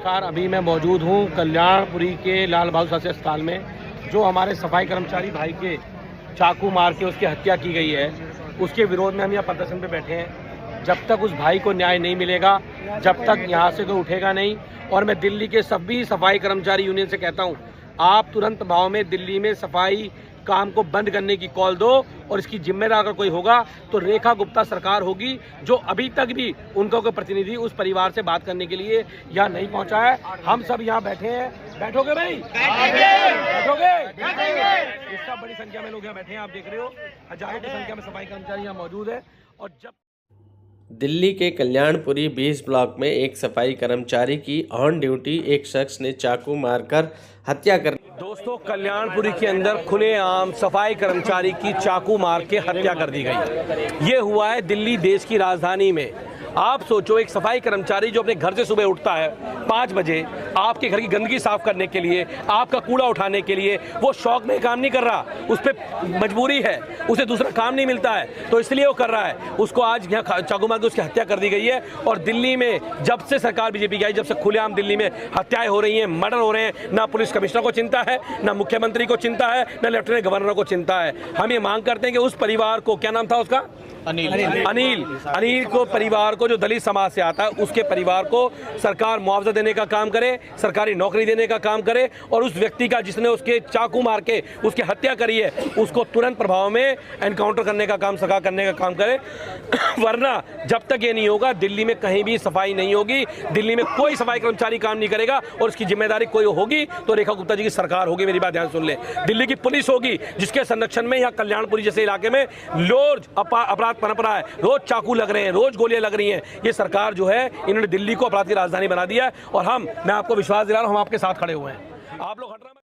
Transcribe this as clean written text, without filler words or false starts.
नमस्कार। अभी मैं मौजूद हूँ कल्याणपुरी के लाल बहादुर शास्त्री अस्पताल में। जो हमारे सफाई कर्मचारी भाई के चाकू मार के उसकी हत्या की गई है, उसके विरोध में हम यहाँ प्रदर्शन पे बैठे हैं। जब तक उस भाई को न्याय नहीं मिलेगा, जब तक यहाँ से कोई उठेगा नहीं। और मैं दिल्ली के सभी सफाई कर्मचारी यूनियन से कहता हूँ, आप तुरंत भाव में दिल्ली में सफाई काम को बंद करने की कॉल दो। और इसकी जिम्मेदार अगर कोई होगा तो रेखा गुप्ता सरकार होगी, जो अभी तक भी उनका कोई प्रतिनिधि उस परिवार से बात करने के लिए यहाँ नहीं पहुँचा है। हम सब यहाँ बैठे हैं। बैठोगे भाई? बैठोगे? इस सब बड़ी संख्या में लोग यहाँ बैठे हैं, आप देख रहे हो। हजारों की संख्या में सफाई कर्मचारी यहाँ मौजूद है। और जब दिल्ली के कल्याणपुरी 20 ब्लॉक में एक सफाई कर्मचारी की ऑन ड्यूटी एक शख्स ने चाकू मारकर हत्या कर दोस्तों, कल्याणपुरी के अंदर खुलेआम सफाई कर्मचारी की चाकू मार के हत्या कर दी गई। ये हुआ है दिल्ली, देश की राजधानी में। आप सोचो, एक सफाई कर्मचारी जो अपने घर से सुबह उठता है 5 बजे आपके घर की गंदगी साफ करने के लिए, आपका कूड़ा उठाने के लिए, वो शौक में काम नहीं कर रहा, उस पर मजबूरी है, उसे दूसरा काम नहीं मिलता है तो इसलिए वो कर रहा है। उसको आज यहाँ चाकू मार के उसकी हत्या कर दी गई है। और दिल्ली में जब से सरकार बीजेपी की आई, जब से खुलेआम दिल्ली में हत्याएं हो रही हैं, मर्डर हो रहे हैं, ना पुलिस कमिश्नर को चिंता है, ना मुख्यमंत्री को चिंता है, ना लेफ्टिनेंट गवर्नर को चिंता है। हम ये मांग करते हैं कि उस परिवार को, क्या नाम था उसका, अनिल को, परिवार को, जो दलित समाज से आता है, उसके परिवार को सरकार मुआवजा देने का काम करे, सरकारी नौकरी देने का काम करे। और उस व्यक्ति का जिसने उसके चाकू मार के उसकी हत्या करी है, उसको तुरंत प्रभाव में एनकाउंटर करने का काम, सरकार करने का काम करे। वरना जब तक ये नहीं होगा, दिल्ली में कहीं भी सफाई नहीं होगी, दिल्ली में कोई सफाई कर्मचारी काम नहीं करेगा। और इसकी जिम्मेदारी कोई होगी तो रेखा गुप्ता जी की सरकार होगी। मेरी बात ध्यान सुन ले। दिल्ली की पुलिस होगी, जिसके संरक्षण में यहाँ कल्याणपुरी जैसे इलाके में रोज अपराध पनप रहा है, रोज चाकू लग रहे हैं, रोज गोलियां लग रही हैं। ये सरकार जो है, इन्होंने दिल्ली को अपराध की राजधानी बना दिया है। और मैं आपको विश्वास दिला रहा हूं, हम आपके साथ खड़े हुए हैं। आप लोग हट रहे हैं।